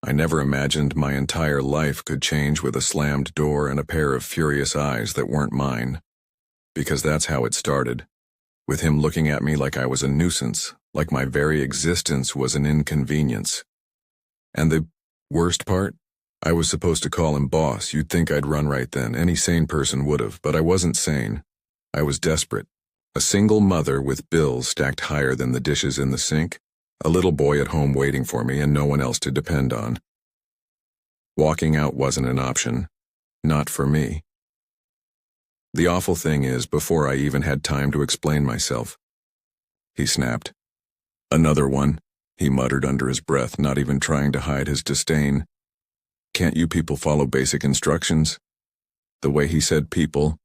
I never imagined my entire life could change with a slammed door and a pair of furious eyes that weren't mine. Because that's how it started, with him looking at me like I was a nuisance, like my very existence was an inconvenience. And the worst part? I was supposed to call him boss. You'd think I'd run right then. Any sane person would have, but I wasn't sane. I was desperate. A single mother with bills stacked higher than the dishes in the sink, a little boy at home waiting for me, and no one else to depend on. Walking out wasn't an option. Not for me. The awful thing is, before I even had time to explain myself, he snapped. Another one, he muttered under his breath, not even trying to hide his disdain. Can't you people follow basic instructions? The way he said people,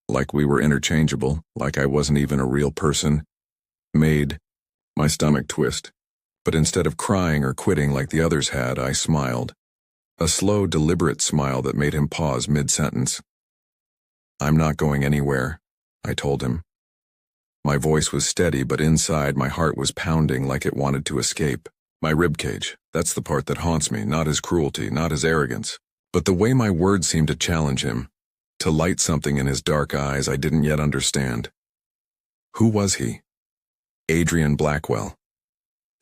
like we were interchangeable, like I wasn't even a real person, made my stomach twist. But instead of crying or quitting like the others had, I smiled. A slow, deliberate smile that made him pause mid-sentence. I'm not going anywhere, I told him. My voice was steady, but inside my heart was pounding like it wanted to escape. My ribcage, that's the part that haunts me, not his cruelty, not his arrogance, but the way my words seemed to challenge him, to light something in his dark eyes I didn't yet understand. Who was he? Adrian Blackwell.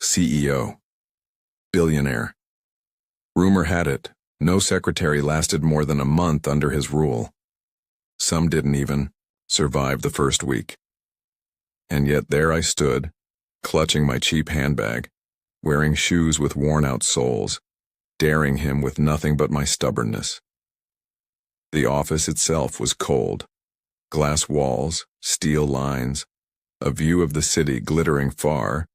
CEO. Billionaire. Rumor had it, no secretary lasted more than a month under his rule. Some didn't even survive the first week. And yet there I stood, clutching my cheap handbag, wearing shoes with worn-out soles, daring him with nothing but my stubbornness. The office itself was cold. Glass walls, steel lines, a view of the city glittering far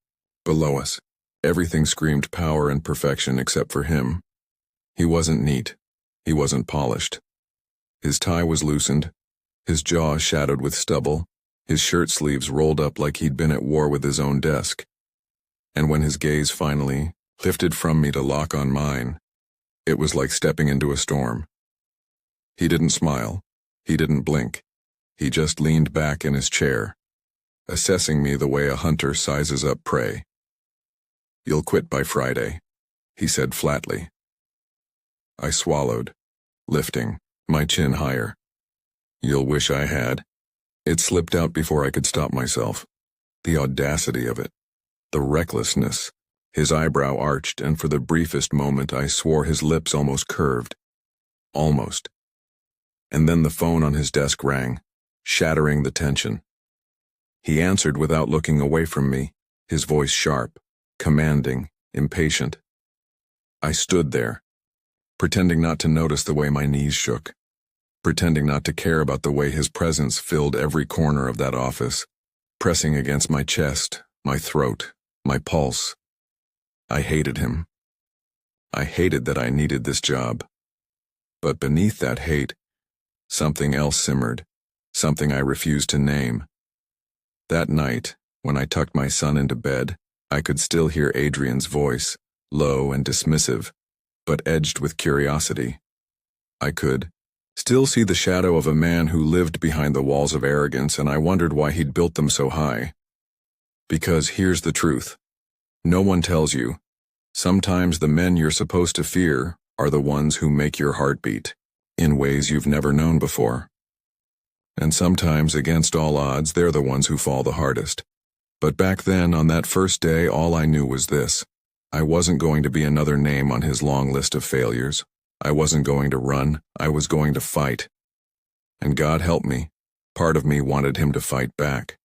below us. Everything screamed power and perfection except for him. He wasn't neat. He wasn't polished. His tie was loosened, his jaw shadowed with stubble, his shirt sleeves rolled up like he'd been at war with his own desk. And when his gaze finally lifted from me to lock on mine, it was like stepping into a storm. He didn't smile. He didn't blink. He just leaned back in his chair, assessing me the way a hunter sizes up prey. You'll quit by Friday, he said flatly. I swallowed, lifting my chin higher. You'll wish I had. It slipped out before I could stop myself. The audacity of it. The recklessness. His eyebrow arched, and for the briefest moment I swore his lips almost curved. Almost. And then the phone on his desk rang, shattering the tension. He answered without looking away from me, his voice sharp, commanding, impatient. I stood there, pretending not to notice the way my knees shook, pretending not to care about the way his presence filled every corner of that office, pressing against my chest, my throat, my pulse. I hated him. I hated that I needed this job. But beneath that hate, something else simmered, something I refused to name. That night, when I tucked my son into bed, I could still hear Adrian's voice, low and dismissive, but edged with curiosity. I could still see the shadow of a man who lived behind the walls of arrogance, and I wondered why he'd built them so high. Because here's the truth. No one tells you. Sometimes the men you're supposed to fear are the ones who make your heart beat, in ways you've never known before. And sometimes, against all odds, they're the ones who fall the hardest. But back then, on that first day, all I knew was this. I wasn't going to be another name on his long list of failures. I wasn't going to run. I was going to fight. And God help me, part of me wanted him to fight back.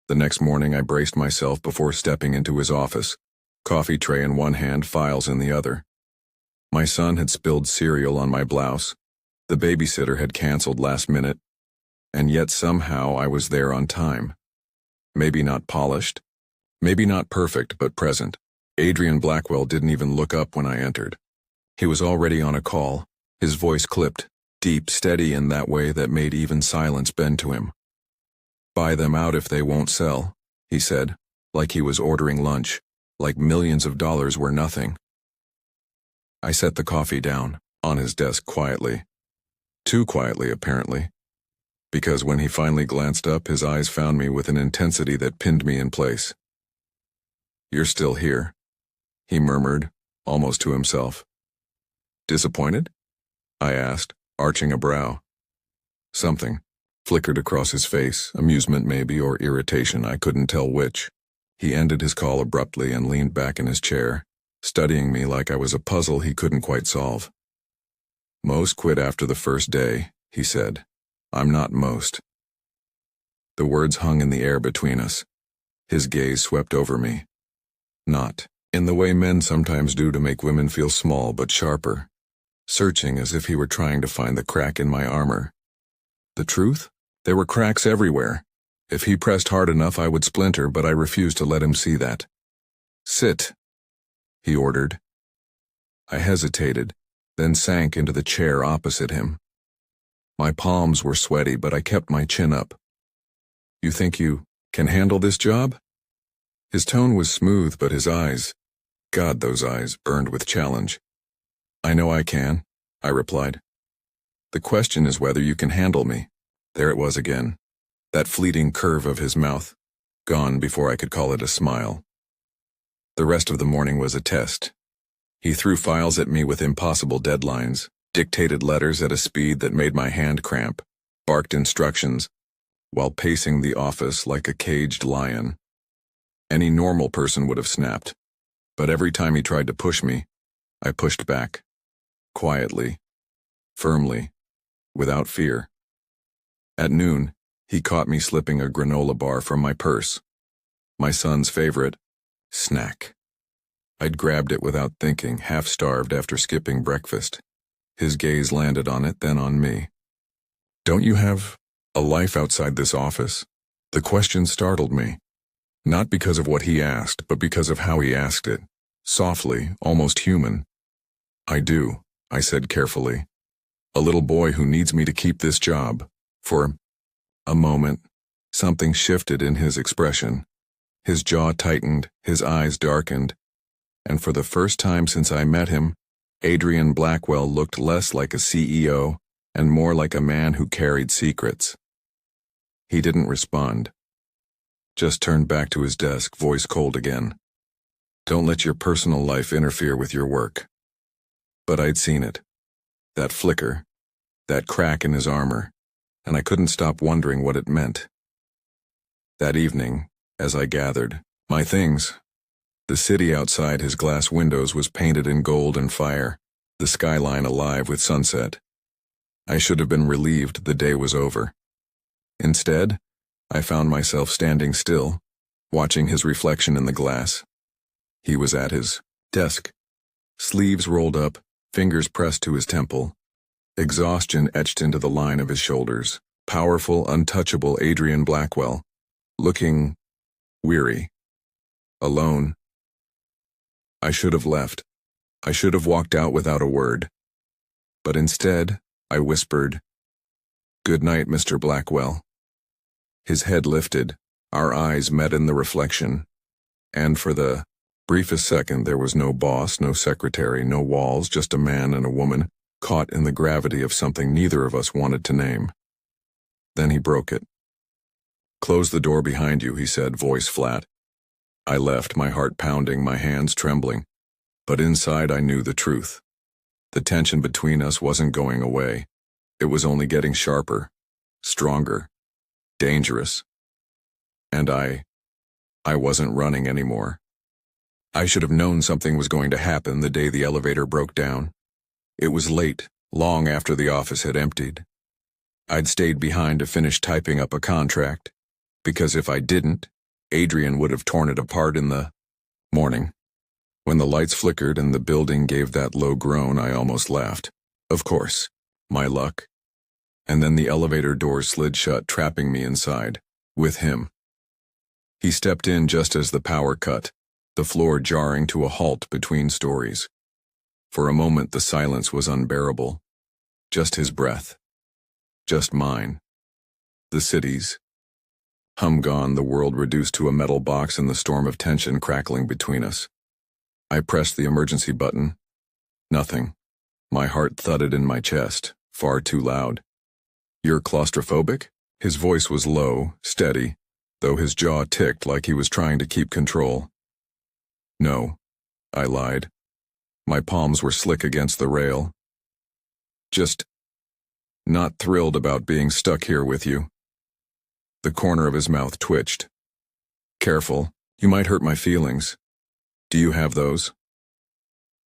The next morning I braced myself before stepping into his office, coffee tray in one hand, files in the other. My son had spilled cereal on my blouse. The babysitter had canceled last minute. And yet somehow I was there on time. Maybe not polished, maybe not perfect, but present. Adrian Blackwell didn't even look up when I entered. He was already on a call, his voice clipped, deep, steady in that way that made even silence bend to him. Buy them out if they won't sell, he said, like he was ordering lunch, like millions of dollars were nothing. I set the coffee down, on his desk quietly. Too quietly, apparently. Because when he finally glanced up, his eyes found me with an intensity that pinned me in place. You're still here, he murmured, almost to himself. Disappointed? I asked, arching a brow. Something flickered across his face, amusement maybe, or irritation, I couldn't tell which. He ended his call abruptly and leaned back in his chair, studying me like I was a puzzle he couldn't quite solve. Most quit after the first day, he said. I'm not most. The words hung in the air between us. His gaze swept over me. Not in the way men sometimes do to make women feel small, but sharper, searching as if he were trying to find the crack in my armor. The truth? There were cracks everywhere. If he pressed hard enough, I would splinter, but I refused to let him see that. Sit, he ordered. I hesitated, then sank into the chair opposite him. My palms were sweaty, but I kept my chin up. You think you can handle this job? His tone was smooth, but his eyes, God, those eyes, burned with challenge. I know I can, I replied. The question is whether you can handle me. There it was again. That fleeting curve of his mouth, gone before I could call it a smile. The rest of the morning was a test. He threw files at me with impossible deadlines, dictated letters at a speed that made my hand cramp, barked instructions, while pacing the office like a caged lion. Any normal person would have snapped, but every time he tried to push me, I pushed back. Quietly, firmly, without fear. At noon, he caught me slipping a granola bar from my purse. My son's favorite, snack. I'd grabbed it without thinking, half-starved after skipping breakfast. His gaze landed on it, then on me. Don't you have a life outside this office? The question startled me. Not because of what he asked, but because of how he asked it. Softly, almost human. I do, I said carefully. A little boy who needs me to keep this job. For a moment, something shifted in his expression. His jaw tightened, his eyes darkened, and for the first time since I met him, Adrian Blackwell looked less like a CEO and more like a man who carried secrets. He didn't respond. Just turned back to his desk, voice cold again. Don't let your personal life interfere with your work. But I'd seen it. That flicker, that crack in his armor, and I couldn't stop wondering what it meant. That evening, as I gathered my things, the city outside his glass windows was painted in gold and fire, the skyline alive with sunset. I should have been relieved the day was over. Instead, I found myself standing still, watching his reflection in the glass. He was at his desk, sleeves rolled up, fingers pressed to his temple. Exhaustion etched into the line of his shoulders. Powerful, untouchable Adrian Blackwell, looking weary, alone. I should have left. I should have walked out without a word. But instead, I whispered, "Good night, Mr. Blackwell." His head lifted, our eyes met in the reflection, and for the briefest second there was no boss, no secretary, no walls, just a man and a woman, caught in the gravity of something neither of us wanted to name. Then he broke it. "Close the door behind you," he said, voice flat. I left, my heart pounding, my hands trembling. But inside I knew the truth. The tension between us wasn't going away. It was only getting sharper, stronger, dangerous. And I wasn't running anymore. I should have known something was going to happen the day the elevator broke down. It was late, long after the office had emptied. I'd stayed behind to finish typing up a contract, because if I didn't, Adrian would have torn it apart in the morning. When the lights flickered and the building gave that low groan, I almost laughed. Of course, my luck. And then the elevator doors slid shut, trapping me inside, with him. He stepped in just as the power cut, the floor jarring to a halt between stories. For a moment the silence was unbearable. Just his breath. Just mine. The city's. Hum gone, the world reduced to a metal box and the storm of tension crackling between us. I pressed the emergency button. Nothing. My heart thudded in my chest, far too loud. "You're claustrophobic?" His voice was low, steady, though his jaw ticked like he was trying to keep control. "No," I lied. My palms were slick against the rail. Just not thrilled about being stuck here with you. The corner of his mouth twitched. Careful, you might hurt my feelings. Do you have those?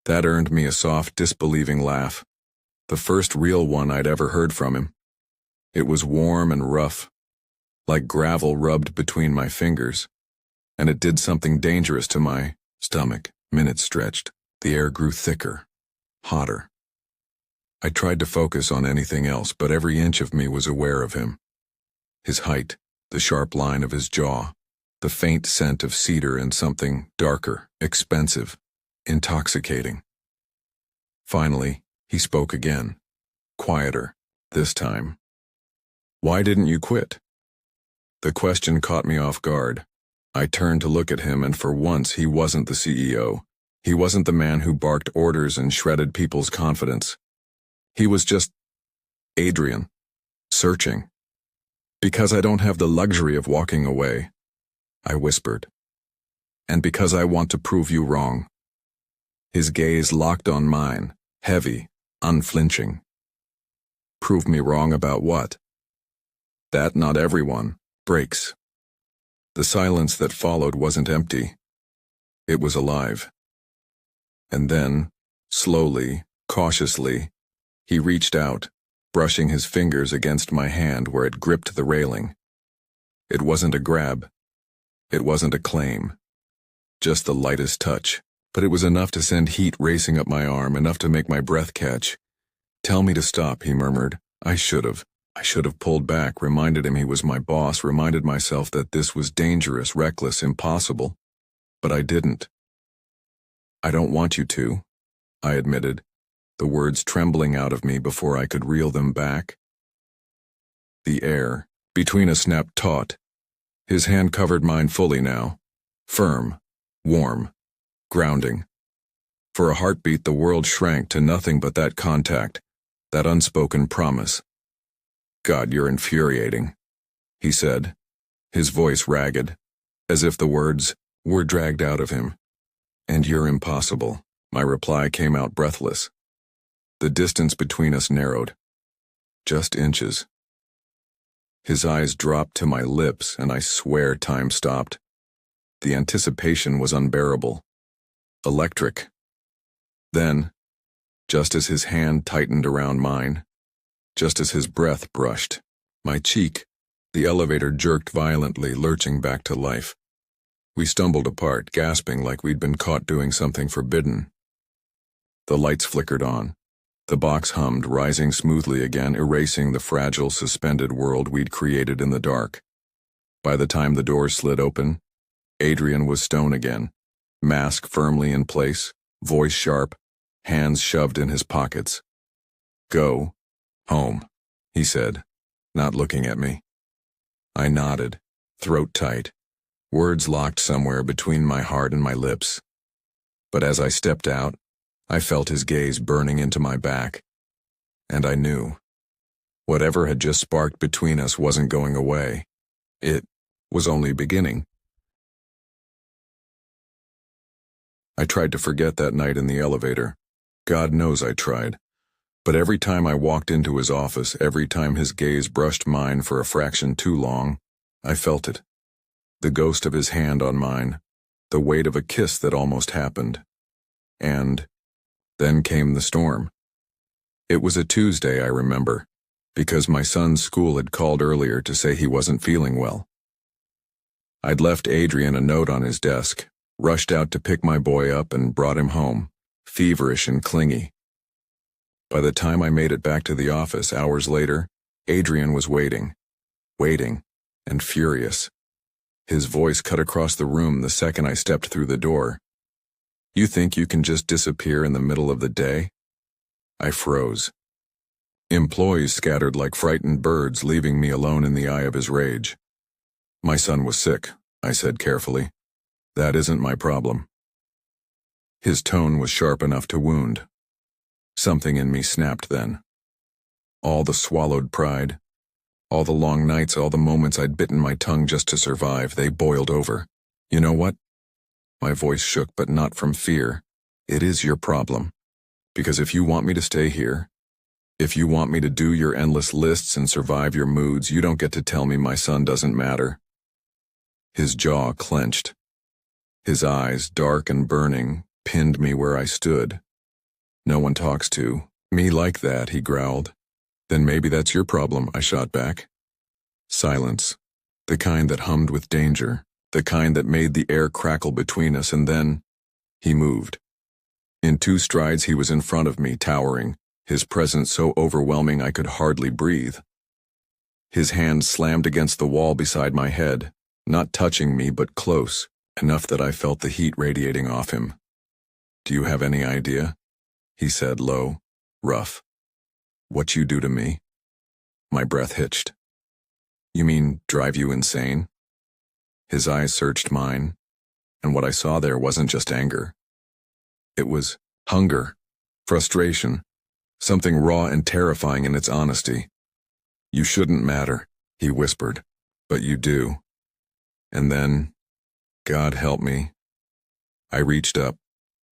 That earned me a soft, disbelieving laugh, the first real one I'd ever heard from him. It was warm and rough, like gravel rubbed between my fingers, and it did something dangerous to my stomach. Minutes stretched. The air grew thicker, hotter. I tried to focus on anything else, but every inch of me was aware of him. His height, the sharp line of his jaw, the faint scent of cedar and something darker, expensive, intoxicating. Finally, he spoke again, quieter, this time. Why didn't you quit? The question caught me off guard. I turned to look at him, and for once he wasn't the CEO. He wasn't the man who barked orders and shredded people's confidence. He was just Adrian, searching. Because I don't have the luxury of walking away, I whispered. And because I want to prove you wrong. His gaze locked on mine, heavy, unflinching. Prove me wrong about what? That not everyone breaks. The silence that followed wasn't empty. It was alive. And then, slowly, cautiously, he reached out, brushing his fingers against my hand where it gripped the railing. It wasn't a grab. It wasn't a claim. Just the lightest touch, but it was enough to send heat racing up my arm, enough to make my breath catch. Tell me to stop, he murmured. I should have pulled back, reminded him he was my boss, reminded myself that this was dangerous, reckless, impossible. But I didn't. I don't want you to, I admitted, the words trembling out of me before I could reel them back. The air between us snapped taut. His hand covered mine fully now, firm, warm, grounding. For a heartbeat, the world shrank to nothing but that contact, that unspoken promise. God, you're infuriating, he said, his voice ragged, as if the words were dragged out of him. And you're impossible, my reply came out breathless. The distance between us narrowed. Just inches. His eyes dropped to my lips, and I swear time stopped. The anticipation was unbearable. Electric. Then, just as his hand tightened around mine, just as his breath brushed my cheek, the elevator jerked violently, lurching back to life. We stumbled apart, gasping like we'd been caught doing something forbidden. The lights flickered on. The box hummed, rising smoothly again, erasing the fragile, suspended world we'd created in the dark. By the time the doors slid open, Adrian was stone again, mask firmly in place, voice sharp, hands shoved in his pockets. Go home, he said, not looking at me. I nodded, throat tight, words locked somewhere between my heart and my lips. But as I stepped out, I felt his gaze burning into my back, and I knew. Whatever had just sparked between us wasn't going away. It was only beginning. I tried to forget that night in the elevator. God knows I tried. But every time I walked into his office, every time his gaze brushed mine for a fraction too long, I felt it. The ghost of his hand on mine, the weight of a kiss that almost happened. And then came the storm. It was a Tuesday, I remember, because my son's school had called earlier to say he wasn't feeling well. I'd left Adrian a note on his desk, rushed out to pick my boy up and brought him home, feverish and clingy. By the time I made it back to the office hours later, Adrian was waiting, and furious. His voice cut across the room the second I stepped through the door. You think you can just disappear in the middle of the day? I froze. Employees scattered like frightened birds, leaving me alone in the eye of his rage. My son was sick, I said carefully. That isn't my problem. His tone was sharp enough to wound. Something in me snapped then. All the swallowed pride, all the long nights, all the moments I'd bitten my tongue just to survive, they boiled over. You know what? My voice shook, but not from fear. It is your problem. Because if you want me to stay here, if you want me to do your endless lists and survive your moods, you don't get to tell me my son doesn't matter. His jaw clenched. His eyes, dark and burning, pinned me where I stood. No one talks to me like that, he growled. Then maybe that's your problem, I shot back. Silence. The kind that hummed with danger. The kind that made the air crackle between us, and then he moved. In 2 strides he was in front of me, towering, his presence so overwhelming I could hardly breathe. His hand slammed against the wall beside my head, not touching me but close, enough that I felt the heat radiating off him. Do you have any idea? He said, low, rough. What you do to me? My breath hitched. You mean drive you insane? His eyes searched mine, and what I saw there wasn't just anger. It was hunger, frustration, something raw and terrifying in its honesty. You shouldn't matter, he whispered, but you do. And then, God help me. I reached up,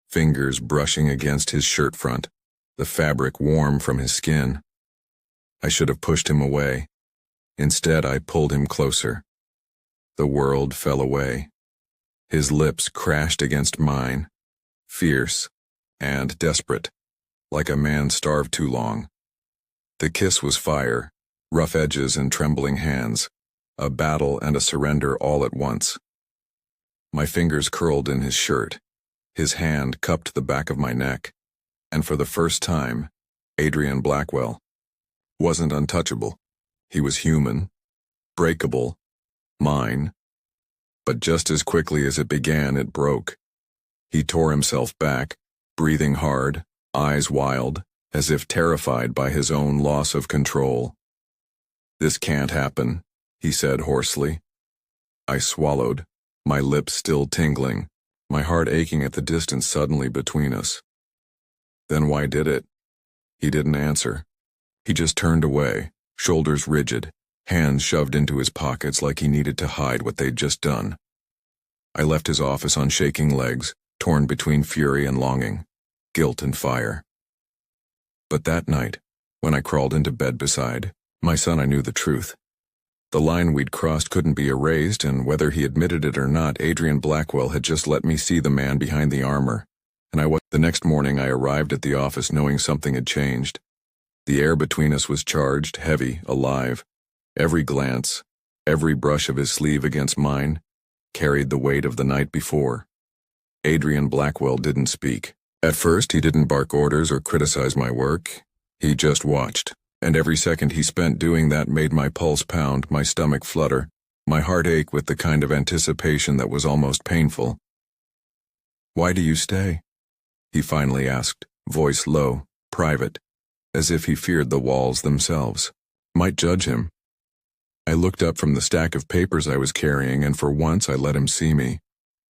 fingers brushing against his shirt front, the fabric warm from his skin. I should have pushed him away. Instead, I pulled him closer. The world fell away. His lips crashed against mine, fierce and desperate, like a man starved too long. The kiss was fire, rough edges and trembling hands, a battle and a surrender all at once. My fingers curled in his shirt. His hand cupped the back of my neck, and for the first time, Adrian Blackwell wasn't untouchable. He was human, breakable, mine. But just as quickly as it began, it broke. He tore himself back, breathing hard, eyes wild, as if terrified by his own loss of control. This can't happen, he said hoarsely. I swallowed, my lips still tingling, my heart aching at the distance suddenly between us. Then why did it? He didn't answer. He just turned away, shoulders rigid, hands shoved into his pockets like he needed to hide what they'd just done. I left his office on shaking legs, torn between fury and longing, guilt and fire. But that night, when I crawled into bed beside my son, I knew the truth. The line we'd crossed couldn't be erased, and whether he admitted it or not, Adrian Blackwell had just let me see the man behind the armor, and the next morning I arrived at the office knowing something had changed. The air between us was charged, heavy, alive. Every glance, every brush of his sleeve against mine, carried the weight of the night before. Adrian Blackwell didn't speak. At first, he didn't bark orders or criticize my work. He just watched, and every second he spent doing that made my pulse pound, my stomach flutter, my heart ache with the kind of anticipation that was almost painful. Why do you stay? He finally asked, voice low, private, as if he feared the walls themselves might judge him. I looked up from the stack of papers I was carrying, and for once I let him see me,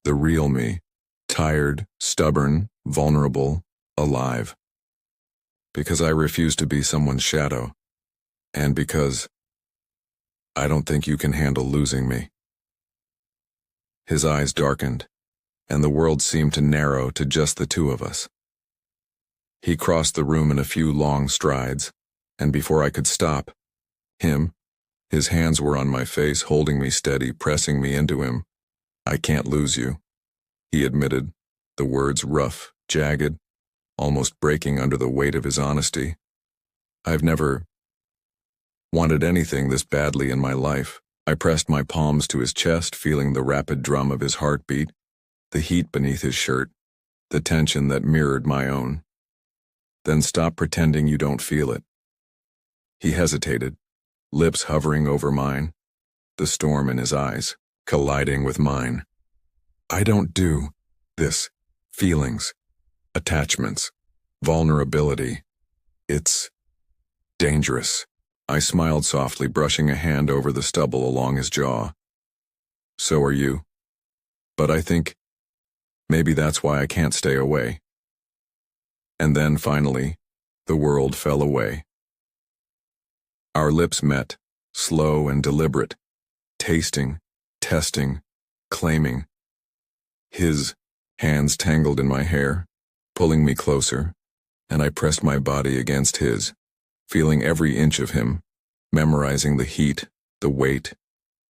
the real me, tired, stubborn, vulnerable, alive. Because I refuse to be someone's shadow, and because I don't think you can handle losing me. His eyes darkened, and the world seemed to narrow to just the two of us. He crossed the room in a few long strides, and before I could stop, his hands were on my face, holding me steady, pressing me into him. I can't lose you, he admitted, the words rough, jagged, almost breaking under the weight of his honesty. I've never wanted anything this badly in my life. I pressed my palms to his chest, feeling the rapid drum of his heartbeat, the heat beneath his shirt, the tension that mirrored my own. Then stop pretending you don't feel it. He hesitated, lips hovering over mine, the storm in his eyes, colliding with mine. I don't do this. Feelings, attachments, vulnerability. It's dangerous. I smiled softly, brushing a hand over the stubble along his jaw. So are you. But I think maybe that's why I can't stay away. And then finally, the world fell away. Our lips met, slow and deliberate, tasting, testing, claiming. His hands tangled in my hair, pulling me closer, and I pressed my body against his, feeling every inch of him, memorizing the heat, the weight,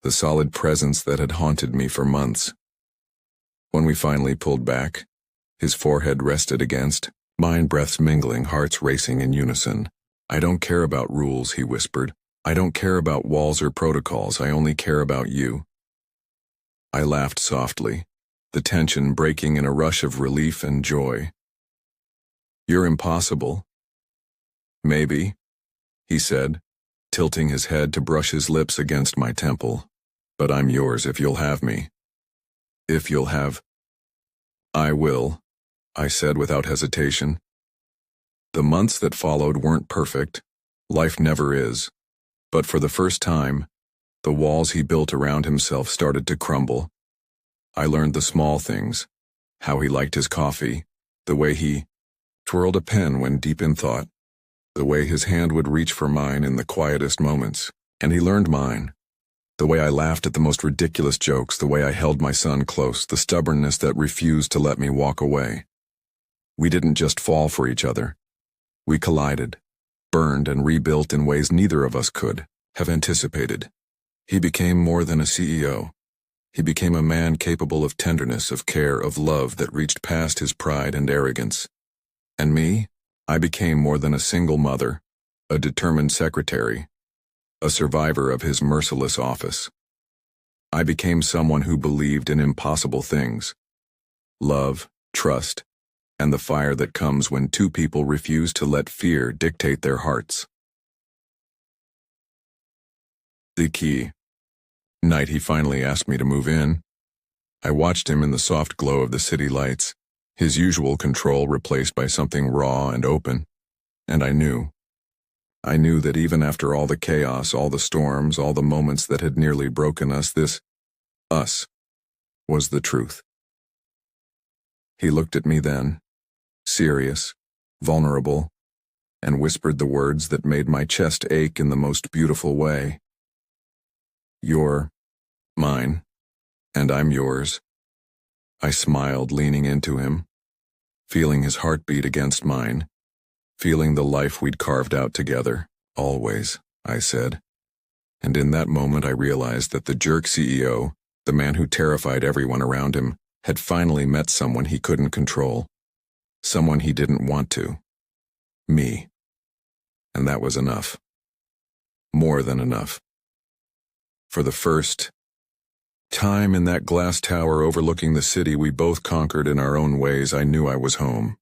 the solid presence that had haunted me for months. When we finally pulled back, his forehead rested against mine, breaths mingling, hearts racing in unison. "I don't care about rules," he whispered. "I don't care about walls or protocols. I only care about you." I laughed softly, the tension breaking in a rush of relief and joy. "You're impossible." "Maybe," he said, tilting his head to brush his lips against my temple. "But I'm yours if you'll have me." "If you'll have—" "I will," I said without hesitation. The months that followed weren't perfect. Life never is. But for the first time, the walls he built around himself started to crumble. I learned the small things, how he liked his coffee, the way he twirled a pen when deep in thought, the way his hand would reach for mine in the quietest moments. And he learned mine. The way I laughed at the most ridiculous jokes, the way I held my son close, the stubbornness that refused to let me walk away. We didn't just fall for each other. We collided, burned and rebuilt in ways neither of us could have anticipated. He became more than a CEO. He became a man capable of tenderness, of care, of love that reached past his pride and arrogance. And me? I became more than a single mother, a determined secretary, a survivor of his merciless office. I became someone who believed in impossible things: love, trust, and the fire that comes when two people refuse to let fear dictate their hearts. The key night he finally asked me to move in. I watched him in the soft glow of the city lights, his usual control replaced by something raw and open, and I knew that even after all the chaos, all the storms, all the moments that had nearly broken us, this us was the truth. He looked at me then, serious, vulnerable, and whispered the words that made my chest ache in the most beautiful way. "You're mine, and I'm yours." I smiled, leaning into him, feeling his heartbeat against mine, feeling the life we'd carved out together. "Always," I said. And in that moment I realized that the jerk CEO, the man who terrified everyone around him, had finally met someone he couldn't control. Someone he didn't want to. Me. And that was enough. More than enough. For the first time in that glass tower overlooking the city we both conquered in our own ways, I knew I was home.